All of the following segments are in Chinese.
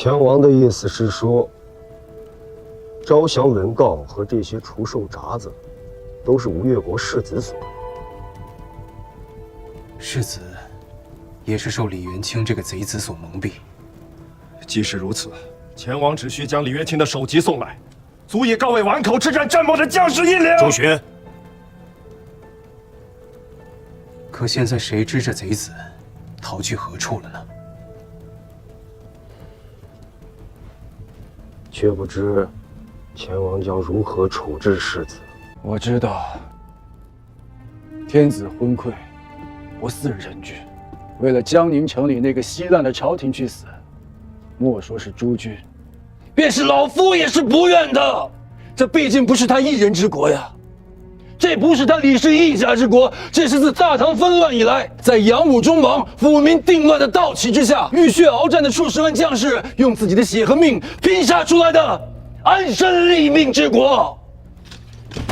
前王的意思是说，招降文告和这些除兽札子，都是吴越国世子所为。世子，也是受李元清这个贼子所蒙蔽。即使如此，前王只需将李元清的首级送来，足以告慰碗口之战战某的将士一两。周旋。可现在谁知这贼子逃去何处了呢？却不知前王将如何处置世子。我知道，天子昏聩，不似人君。为了江宁城里那个稀烂的朝廷去死，莫说是诸君，便是老夫也是不愿的。这毕竟不是他一人之国呀，这不是他李氏一家之国，这是自大唐纷乱以来，在杨武忠王抚民定乱的盗旗之下，浴血鏖战的数十万将士用自己的血和命拼杀出来的安身立命之国，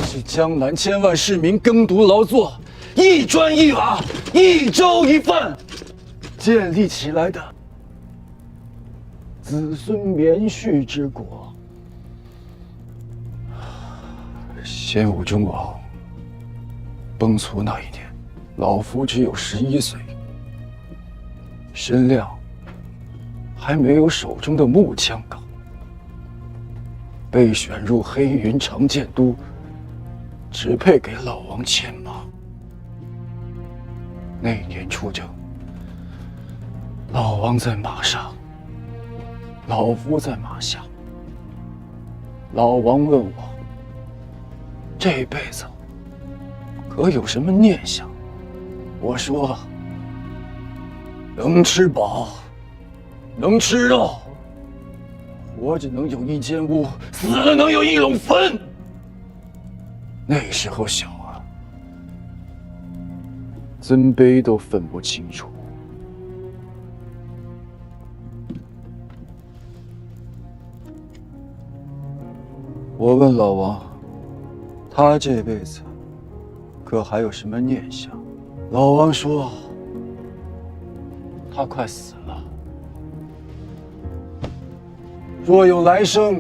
是江南千万市民耕读劳作，一砖一瓦，一粥一饭建立起来的子孙绵续之国。先武忠王崩殂那一年，老夫只有11岁，身量还没有手中的木枪高，被选入黑云长剑都，只配给老王牵马。那年出征，老王在马上，老夫在马下。老王问我，这辈子可有什么念想？我说，能吃饱，能吃肉，活着能有一间屋，死了能有一垄坟。那时候小啊，尊卑都分不清楚。我问老王，他这辈子可还有什么念想？老王说，他快死了，若有来生，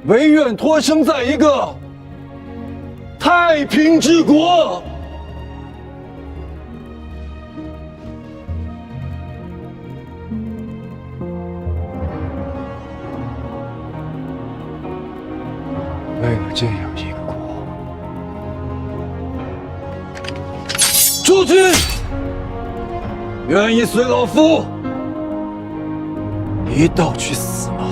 唯愿托生在一个太平之国。为了这样一个国，诸君愿意随老夫一道去死吗？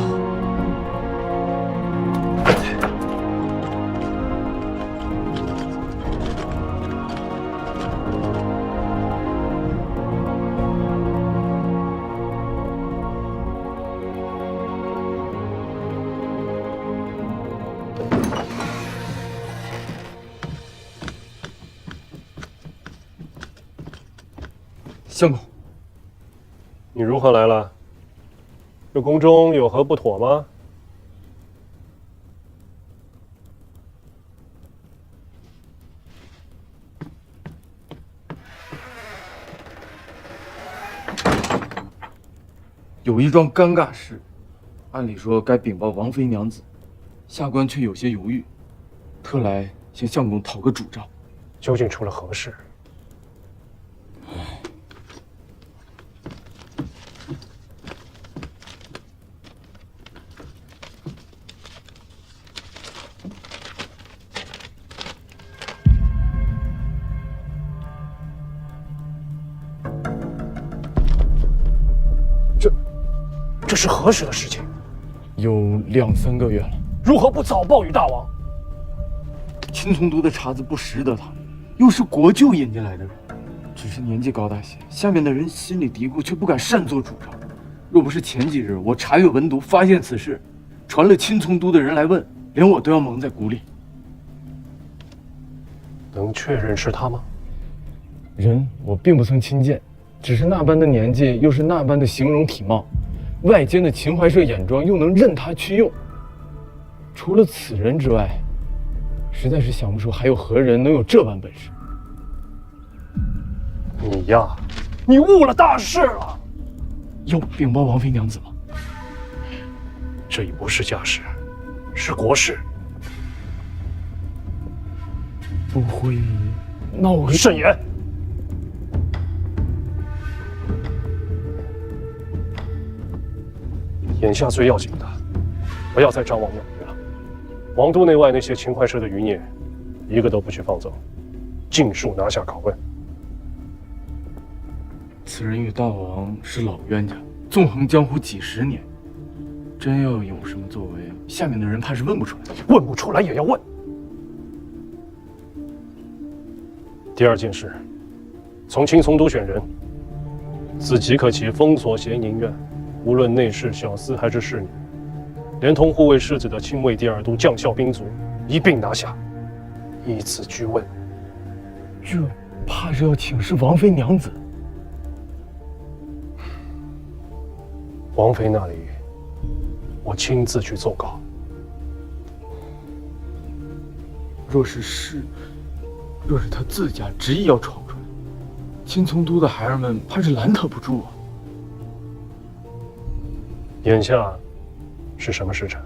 相公，你如何来了？这宫中有何不妥吗？有一桩尴尬事，按理说该禀报王妃娘子，下官却有些犹豫，特来向相公讨个主张。究竟出了何事？这是何时的事情？有2、3个月了。如何不早报与大王？青丛都的茬子不识得他，又是国舅引进来的人，只是年纪高大些，下面的人心里嘀咕，却不敢擅作主张。若不是前几日我查阅文牍，发现此事，传了青丛都的人来问，连我都要蒙在鼓里。能确认是他吗？人我并不曾亲见，只是那般的年纪，又是那般的形容体貌，外间的秦淮社眼妆又能任他去用。除了此人之外，实在是想不出还有何人能有这般本事。你呀，你误了大事了。要禀报王妃娘子吗？这已不是家事，是国事。不会闹个……慎言！眼下最要紧的，不要再张望庙宇了。王都内外那些秦淮社的余孽，一个都不许放走，尽数拿下拷问。此人与大王是老冤家，纵横江湖几十年，真要有什么作为，下面的人怕是问不出来。问不出来也要问。第二件事，从青松都选人，自即可起封锁咸宁院，无论内侍、小厮还是侍女，连同护卫世子的亲卫第二都将校兵卒一并拿下，依次拘问。这怕是要请示王妃娘子。王妃那里，我亲自去奏告。若是他自家执意要闯出来，青松都的孩儿们怕是拦他不住啊。眼下是什么时辰？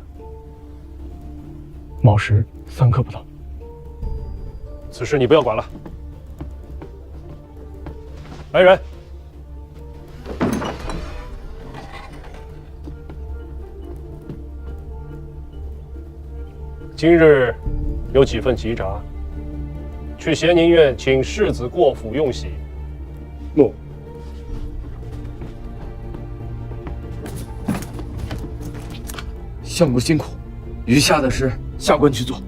卯时3刻不到。此事你不要管了。来人！今日有几份急札，去咸宁院请世子过府用喜。诺。相公辛苦，余下的事下官去做。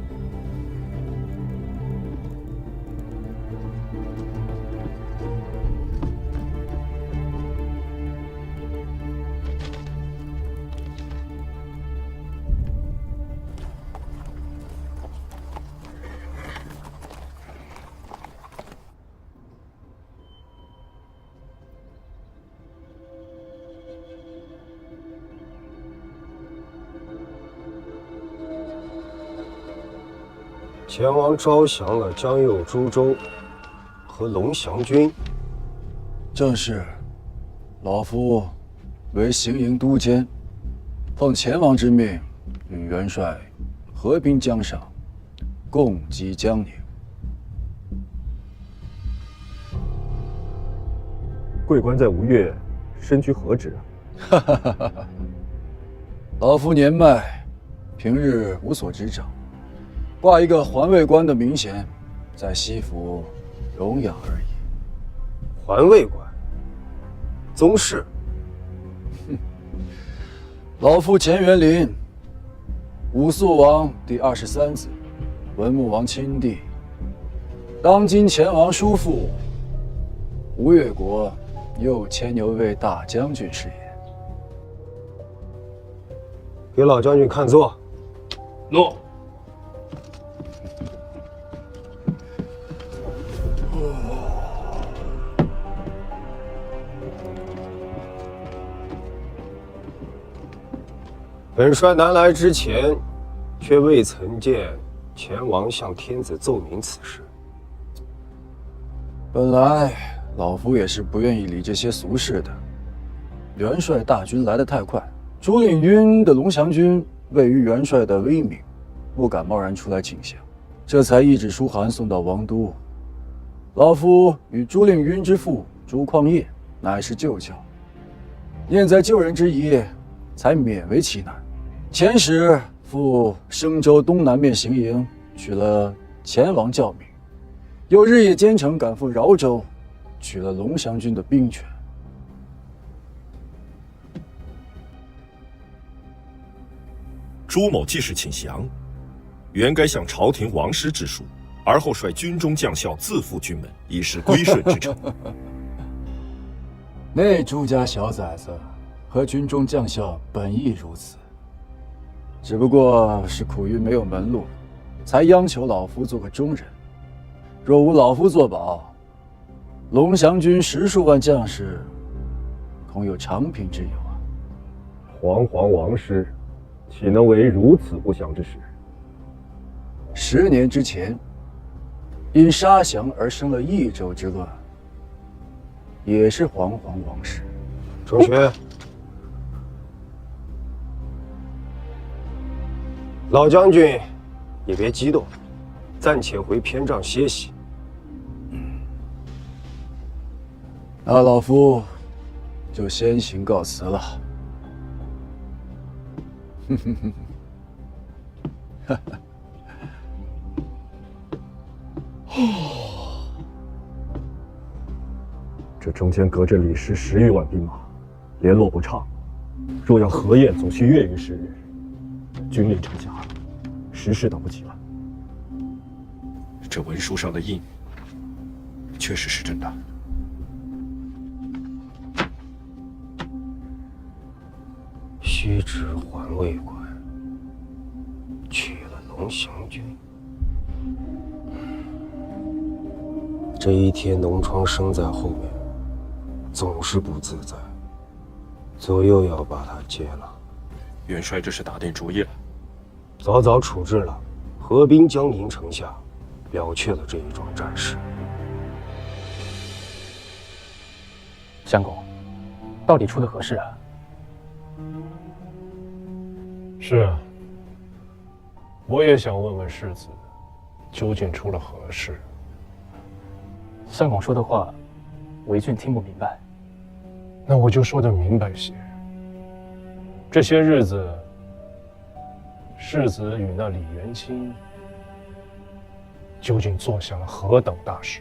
前王招降了江右诸州和龙翔军。正是，老夫为行营都监，奉前王之命，与元帅合兵江上，共击江宁。贵官在吴越身居何职啊？老夫年迈，平日无所执掌，挂一个环卫官的名衔，在西府荣养而已。环卫官，宗室。老夫钱元林，武肃王第23子，文穆王亲弟，当今前王叔父，吴越国右牵牛卫大将军是也。给老将军看座。诺。本帅南来之前，却未曾见前王向天子奏明此事。本来老夫也是不愿意理这些俗事的。元帅大军来得太快，主领军的龙翔军位于元帅的威名，不敢贸然出来请降，这才一纸书函送到王都。老夫与朱令晕之父朱匡业乃是旧交，念在救人之谊，才勉为其难。前时赴升州东南面行营，取了前王教名，又日夜兼程赶赴饶州，取了龙翔军的兵权。朱某既是请降，原该向朝廷王师致书，而后率军中将校自赴军门，以示归顺之诚。那朱家小崽子和军中将校本亦如此，只不过是苦于没有门路，才央求老夫做个中人。若无老夫作保，龙翔军10数万将士，恐有长平之忧啊！煌煌王师，岂能为如此不祥之事？10年之前，因杀降而生了益州之乱，也是煌煌王师。程学，老将军也别激动，暂且回偏帐歇息。那老夫就先行告辞了。这中间隔着李氏10余万兵马，联络不畅。若要河晏，总需月余10日。军令城下，时势等不及了。这文书上的印，确实是真的。虚职还魏官，去了龙行军。这一天，脓疮生在后面，总是不自在，左右要把他接了。元帅这是打定主意了，早早处置了，合兵江宁城下，了却了这一桩战事。相公，到底出了何事啊？是啊，我也想问问世子，究竟出了何事？相公说的话，为俊听不明白。那我就说得明白些。这些日子，世子与那李元清究竟做下了何等大事？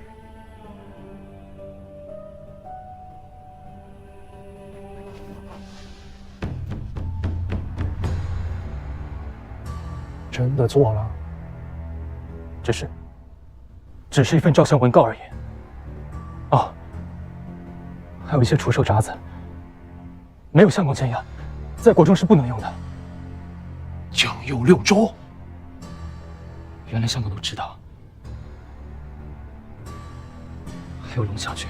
真的做了？只是一份照相文告而已。哦，还有一些除兽札子，没有相公签押，在国中是不能用的。将佑6州，原来相公都知道。还有龙象郡，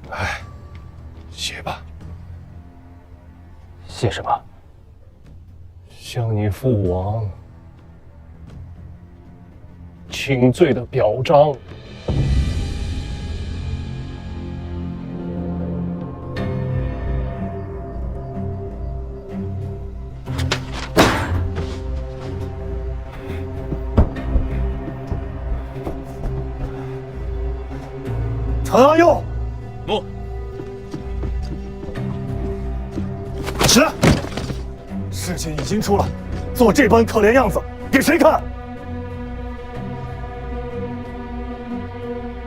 来，写吧。写什么？向你父王请罪的表彰。陈阿佑，诺。是。事情已经出了，做这般可怜样子给谁看？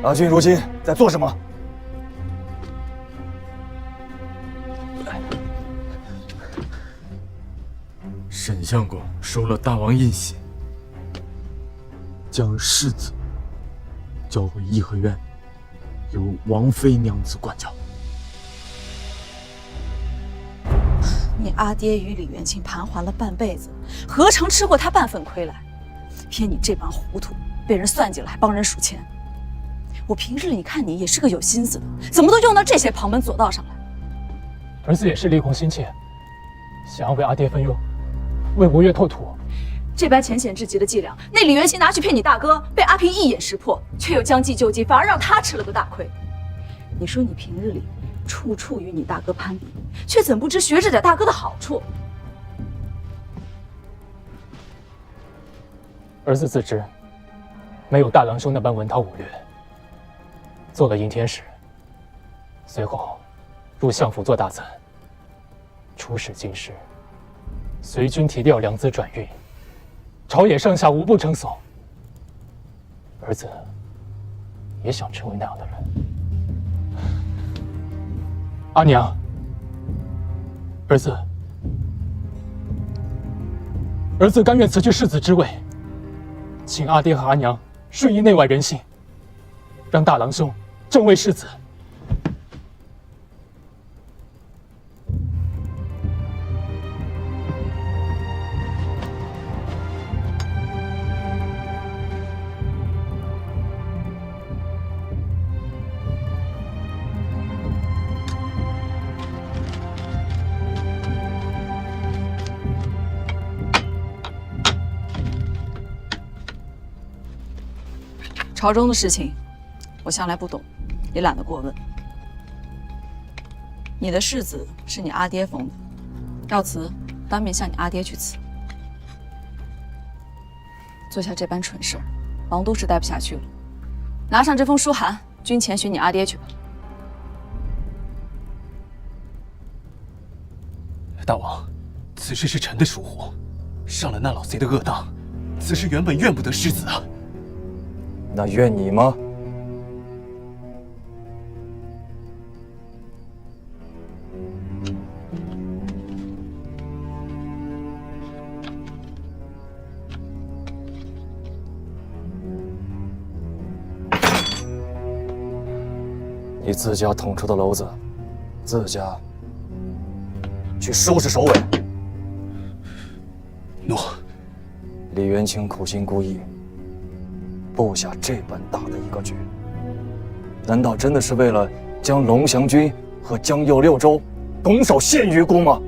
阿俊如今在做什么？沈相公收了大王印玺，将世子交回颐和园，由王妃娘子管教。你阿爹与李元清盘桓了半辈子，何尝吃过他半分亏来？偏你这般糊涂，被人算计了还帮人数钱。我平日里看你也是个有心思的，怎么都用到这些旁门左道上来？儿子也是力宏心切，想要为阿爹分忧，为吴越透土。这般浅显至极的伎俩，那李元清拿去骗你大哥，被阿平一眼识破，却又将计就计，反而让他吃了个大亏。你说你平日里处处与你大哥攀比，却怎不知学着点大哥的好处？儿子自知没有大郎兄那般文韬武略，做了应天使，随后入相府做大臣，出使京师，随军提调良资转运，朝野上下无不称颂。儿子也想成为那样的人。阿娘，儿子甘愿辞去世子之位，请阿爹和阿娘顺应内外人心，让大郎兄正为世子。朝中的事情，我向来不懂，也懒得过问。你的世子是你阿爹封的，要辞，当面向你阿爹去辞。做下这般蠢事，王都是待不下去了。拿上这封书函，军前寻你阿爹去吧。大王，此事是臣的疏忽，上了那老贼的恶当，此事原本怨不得世子啊。那怨你吗？你自家捅出的篓子，自家去收拾首尾。诺。李元清苦心孤诣，布下这般大的一个局，难道真的是为了将龙翔军和江右六州拱手献于孤吗？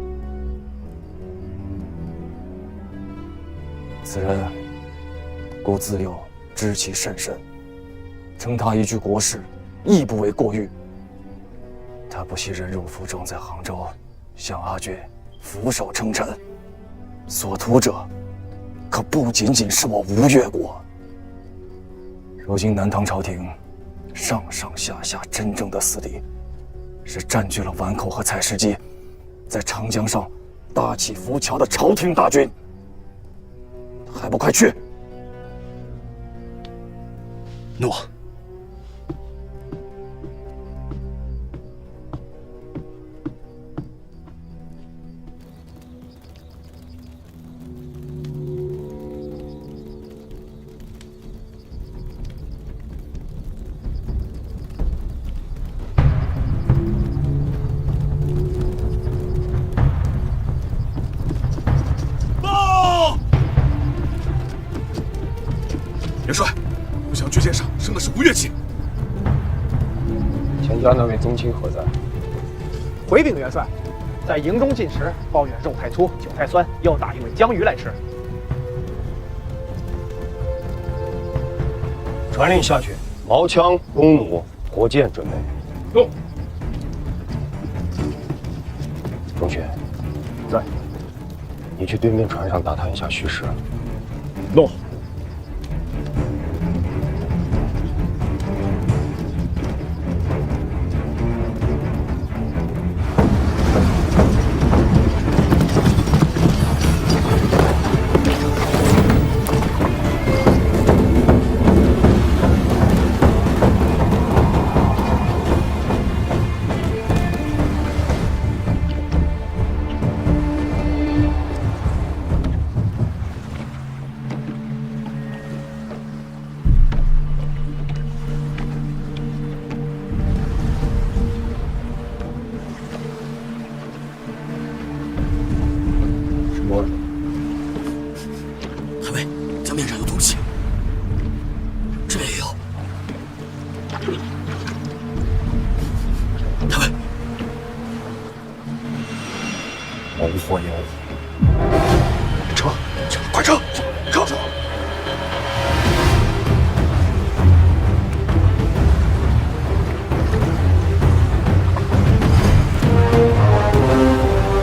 此人，孤自幼知其甚深，称他一句国士，亦不为过誉。他不惜忍辱负重，在杭州向阿俊俯首称臣，所图者可不仅仅是我吴越国。如今南唐朝廷上上下下真正的死敌，是占据了宛口和采石矶，在长江上搭起浮桥的朝廷大军。还不快去！诺。元帅，不想军舰上升的是吴越旗。钱家那位宗亲何在？回禀元帅，在营中进食，抱怨肉太粗、酒太酸，又打一尾江鱼来吃。传令下去，矛枪、弓弩、火箭准备。动。钟群，在。你去对面船上打探一下虚实。诺。太尉，江面上有毒气，这也有。太尉，谋火有撤！快撤！撤！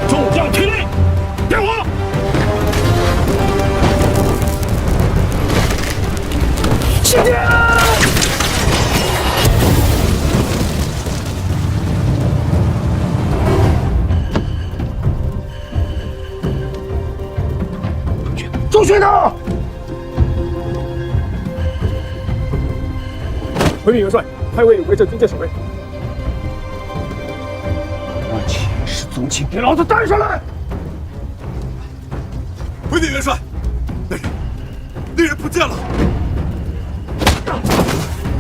众将听令，点火！起点！周学呢？回禀元帅，太尉有违这军舰守卫。那前世宗亲，给老子带上来！回禀元帅，那人不见了。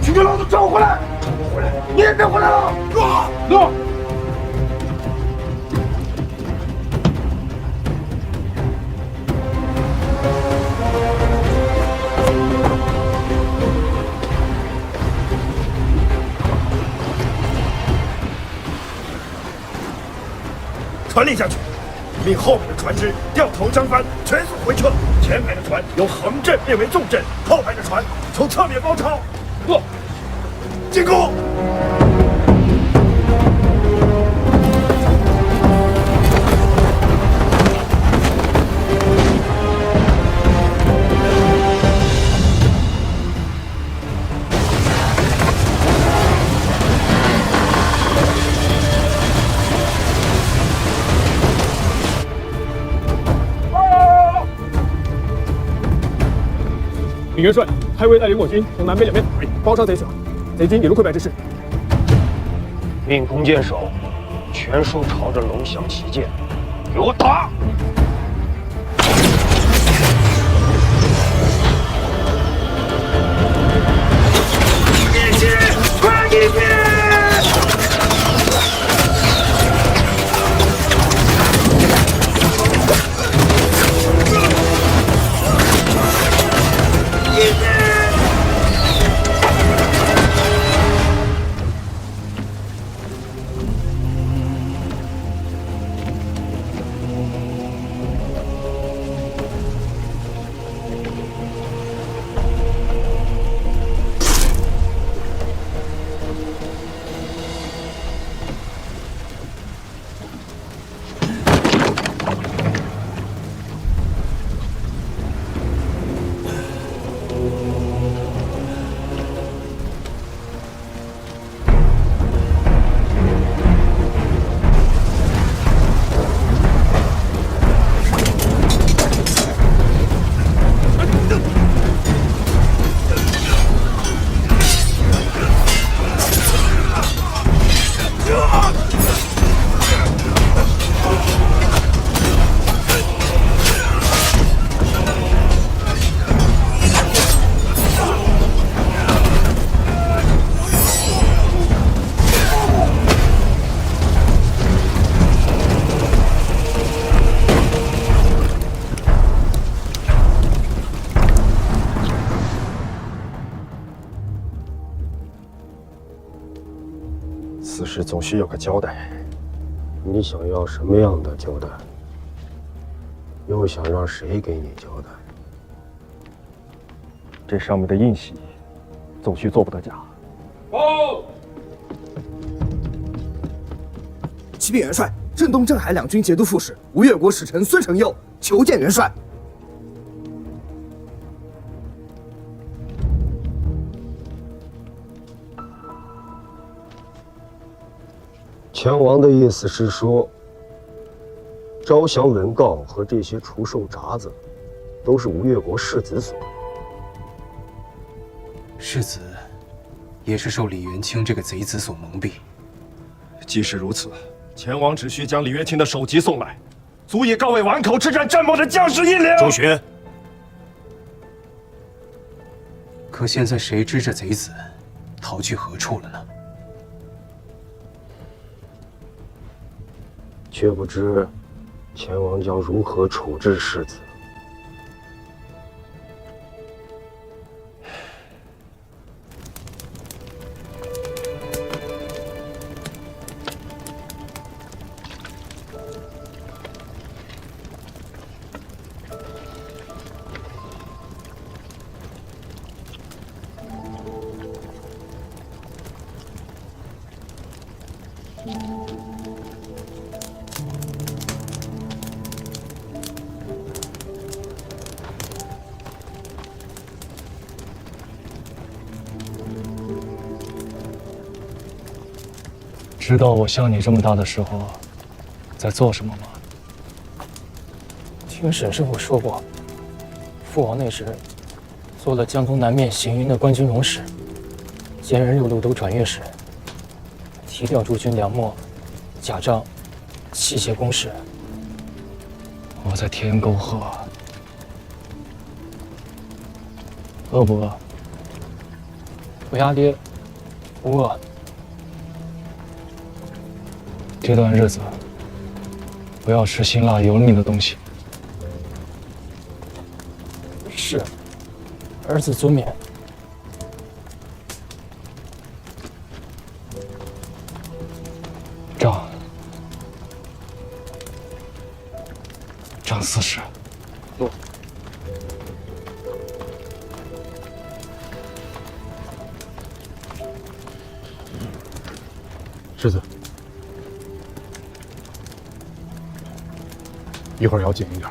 去给老子找回来！回来！你也别回来了！诺！传令下去，命后面的船只掉头张帆，全速回撤。前排的船由横阵变为纵阵，后排的船从侧面包抄。进攻！李元帅，太尉带领我军从南北两面包围，包抄贼船，贼军已入溃败之势。命弓箭手全数朝着龙翔起箭，给我打！一起，快一起！此事总需有个交代。你想要什么样的交代？又想让谁给你交代？这上面的印玺，总须做不得假。报！启禀元帅，镇东、镇海两军节度副使吴越国使臣孙承佑求见元帅。前王的意思是说，招降文告和这些除兽札子，都是吴越国世子所为。世子也是受李元清这个贼子所蒙蔽。即使如此，前王只需将李元清的首级送来，足以告慰碗口之战战某的将士一两。周旋。可现在谁知这贼子逃去何处了呢？却不知前王将如何处置世子。知道我像你这么大的时候在做什么吗？听沈师傅说过，父王那时做了江东南面行营的官军荣使，兼任6路都转阅使，提调诸军粮秣、甲仗、器械工事。我在天沟河，饿不饿？回阿爹，不饿。这段日子不要吃辛辣油腻的东西。是，儿子遵勉。张40。不。世子，一会儿要紧一点。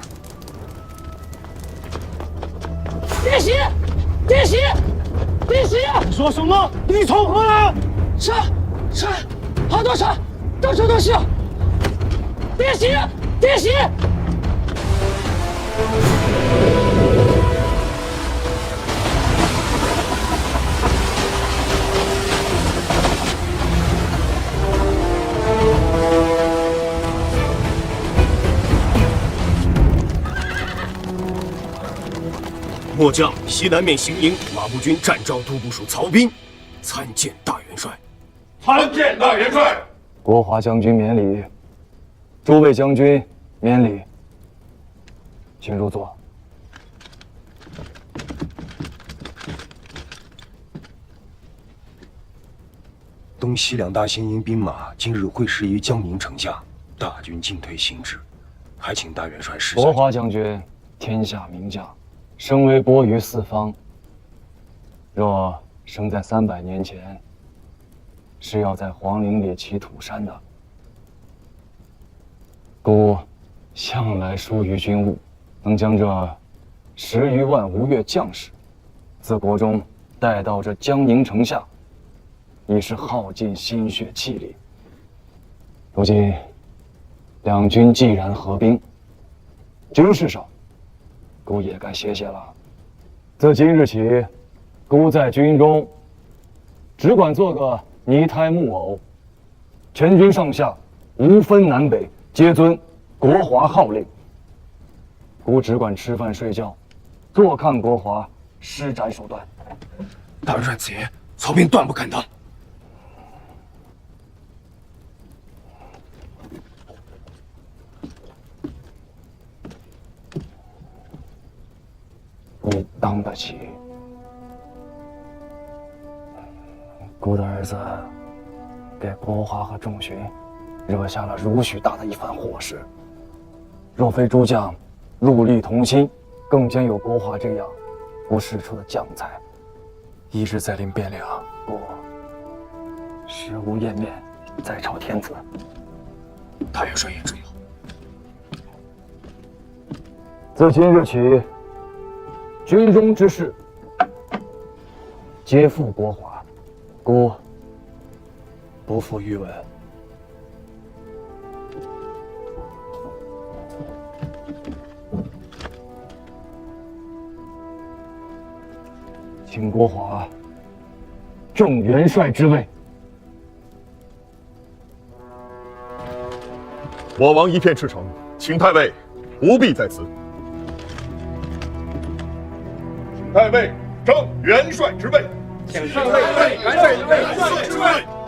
殿玺，殿玺，殿玺！你说什么？你从何来？是，好多山，到处都是。殿玺，殿玺！末将西南面行营马步军战招都部署曹彬，参见大元帅。参见大元帅。国华将军免礼，诸位将军免礼，请入座。东西两大行营兵马今日会师于江宁城下，大军进退行止，还请大元帅示下。国华将军，天下名将，声威播于四方。若生在300年前，是要在皇陵里起土山的。孤向来疏于军务，能将这10余万吴越将士自国中带到这江宁城下，已是耗尽心血气力。如今两军既然合兵，军事上孤也该歇歇了。自今日起，孤在军中只管做个泥胎木偶，全军上下无分南北，皆遵国华号令。孤只管吃饭睡觉，坐看国华施展手段。大元帅此言，曹彬断不敢当。你当得起？孤的儿子给国华和众巡惹下了如许大的一番祸事。若非诸将戮力同心，更兼有国华这样不世出的将才，一日再临汴梁，孤食无颜面再朝天子。大元帅言重要。自今日起，军中之事皆付国华，孤不负御闻。请国华正元帅之位。我王一片赤诚，请太尉不必在此。请太尉正元帅之位。请太尉元帅之位。